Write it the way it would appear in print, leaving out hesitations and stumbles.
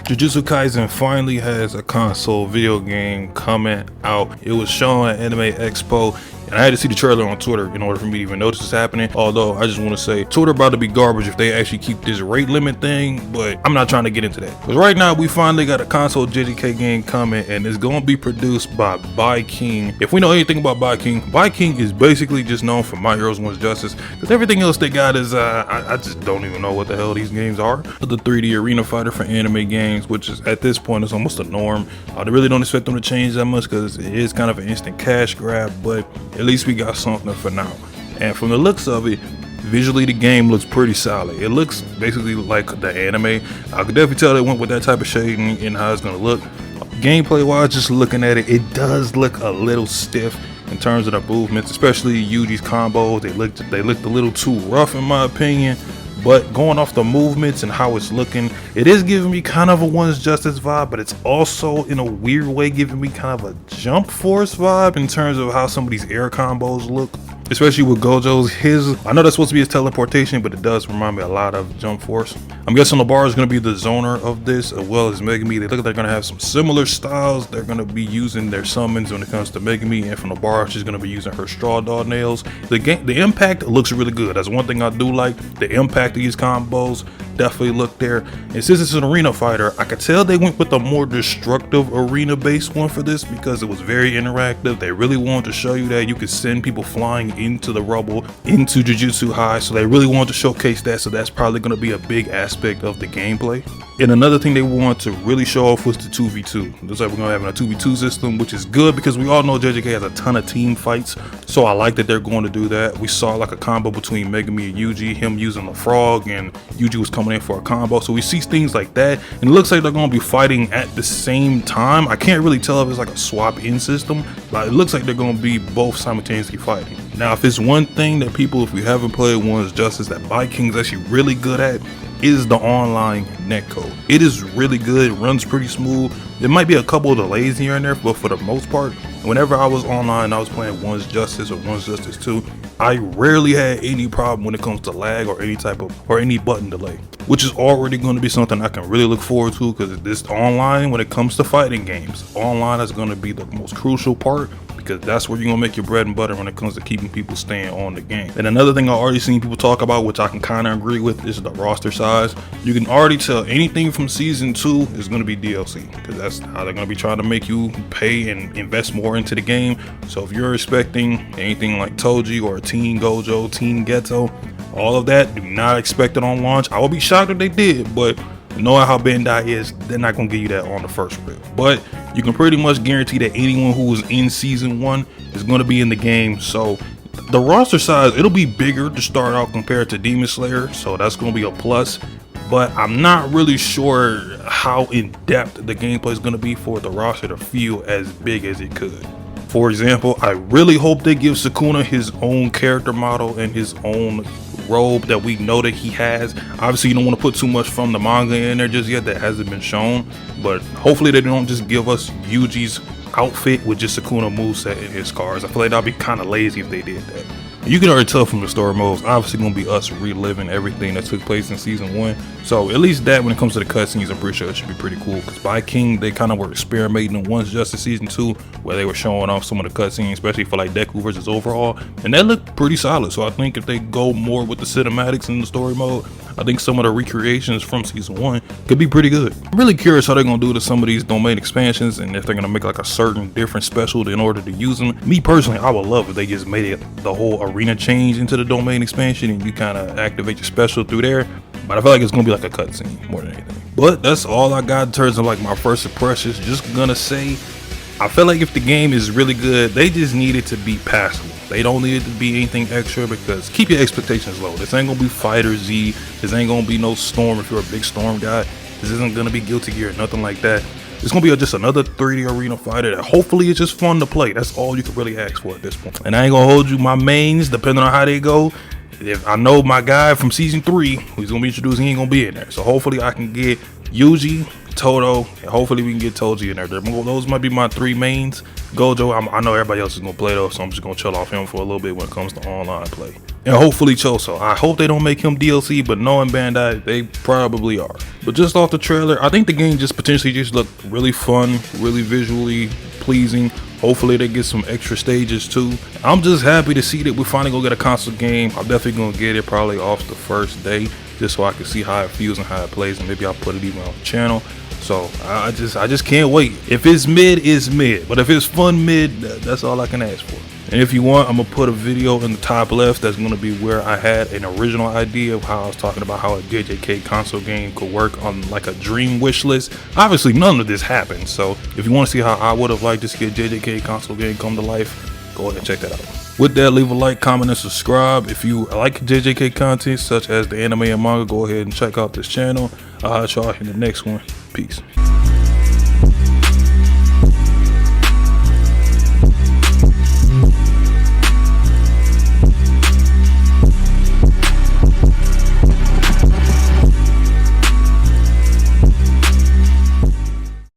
Jujutsu Kaisen finally has a console video game coming out. It was shown at Anime Expo, and I had to see the trailer on Twitter in order for me to even notice it's happening. Although I just want to say Twitter about to be garbage if they actually keep this rate limit thing, but I'm not trying to get into that. Because right now we finally got a console JJK game coming, and it's going to be produced by King. If we know anything about King is basically just known for My Heroes One's Justice, because everything else they got is I just don't even know what the hell these games are. The 3D arena fighter for anime games, which is at this point is almost a norm. I really don't expect them to change that much because it is kind of an instant cash grab, but at least we got something for now. And from the looks of it, visually the game looks pretty solid. It looks basically like the anime. I could definitely tell they went with that type of shading and how it's gonna look. Gameplay wise, just looking at it, it does look a little stiff in terms of the movements, especially Yuji's combos. They looked a little too rough in my opinion. But going off the movements and how it's looking, it is giving me kind of a One's Justice vibe, but it's also in a weird way giving me kind of a Jump Force vibe in terms of how some of these air combos look. Especially with Gojo's, I know that's supposed to be his teleportation, but it does remind me a lot of Jump Force. I'm guessing Labar is going to be the zoner of this, as well as Megami. They look like they're going to have some similar styles. They're going to be using their summons when it comes to Megami, and from Labar, she's going to be using her straw dog nails. The impact looks really good. That's one thing I do like. The impact of these combos definitely look there. And since it's an arena fighter, I could tell they went with a more destructive arena-based one for this because it was very interactive. They really wanted to show you that you could send people flying into the rubble, into Jujutsu High, so they really wanted to showcase that, so that's probably going to be a big aspect of the gameplay. And another thing they want to really show off was the 2v2. Looks like we're going to have a 2v2 system, which is good because we all know JJK has a ton of team fights, so I like that they're going to do that. We saw like a combo between Megami and Yuji, him using the frog, and Yuji was coming in for a combo, so we see things like that, and it looks like they're going to be fighting at the same time. I can't really tell if it's like a swap-in system, but it looks like they're going to be both simultaneously fighting. Now, if it's one thing that people, if we haven't played One's Justice, that King's actually really good at, is the online netcode. It is really good, it runs pretty smooth. There might be a couple of delays here and there, but for the most part, whenever I was online, I was playing One's Justice or One's Justice 2, I rarely had any problem when it comes to lag or any button delay, which is already going to be something I can really look forward to, because this online, when it comes to fighting games, online is going to be the most crucial part, because that's where you're gonna make your bread and butter when it comes to keeping people staying on the game. And another thing I already seen people talk about, which I can kind of agree with, is the roster size. You can already tell anything from season 2 is gonna be DLC, because that's how they're gonna be trying to make you pay and invest more into the game. So if you're expecting anything like Toji or Teen Gojo, Teen Geto, all of that, do not expect it on launch. I would be shocked if they did, but knowing how Bandai is, they're not gonna give you that on the first rip. But you can pretty much guarantee that anyone who was in season 1 is gonna be in the game. So the roster size, it'll be bigger to start out compared to Demon Slayer, so that's gonna be a plus. But I'm not really sure how in depth the gameplay is gonna be for the roster to feel as big as it could. For example, I really hope they give Sukuna his own character model and his own robe that we know that he has. Obviously, you don't want to put too much from the manga in there just yet that hasn't been shown, but hopefully they don't just give us Yuji's outfit with just Sukuna moveset in his cars. I feel like that'd be kind of lazy if they did that. You can already tell from the story modes, obviously gonna be us reliving everything that took place in season 1. So at least that, when it comes to the cutscenes, I'm pretty sure it should be pretty cool. Because King, they kind of were experimenting in One's Justice season 2, where they were showing off some of the cutscenes, especially for like Deku versus overall, and that looked pretty solid. So I think if they go more with the cinematics in the story mode, I think some of the recreations from season 1 could be pretty good. I'm really curious how they're gonna do to some of these domain expansions, and if they're gonna make like a certain different special in order to use them. Me personally, I would love if they just made it the whole arena change into the domain expansion and you kind of activate your special through there. But I feel like it's gonna be like a cutscene more than anything. But that's all I got in terms of like my first impressions. Just gonna say, I feel like if the game is really good, they just need it to be passable. They don't need it to be anything extra, because keep your expectations low. This ain't gonna be Fighter Z. This ain't gonna be no Storm if you're a big Storm guy. This isn't gonna be Guilty Gear, nothing like that. It's gonna be just another 3D arena fighter that hopefully is just fun to play. That's all you can really ask for at this point. And I ain't gonna hold you, my mains, depending on how they go. If I know my guy from season 3 who's gonna be introduced, he ain't gonna be in there. So hopefully I can get Yuji, Toto, and hopefully we can get Toji in there. Those might be my 3 mains. Gojo, I know everybody else is gonna play though, so I'm just gonna chill off him for a little bit when it comes to online play. And hopefully Choso. I hope they don't make him DLC, but knowing Bandai, they probably are. But just off the trailer, I think the game just potentially just looked really fun, really visually pleasing. Hopefully they get some extra stages too. I'm just happy to see that we're finally gonna get a console game. I'm definitely gonna get it probably off the first day, just so I can see how it feels and how it plays, and maybe I'll put it even on the channel. So I just can't wait. If it's mid, it's mid. But if it's fun mid, that's all I can ask for. And if you want, I'm gonna put a video in the top left that's gonna be where I had an original idea of how I was talking about how a JJK console game could work on like a dream wish list. Obviously none of this happened, so if you want to see how I would have liked to see a JJK console game come to life, go ahead and check that out. With that, leave a like, comment, and subscribe. If you like JJK content such as the anime and manga, go ahead and check out this channel. I'll catch y'all in the next one. Peace.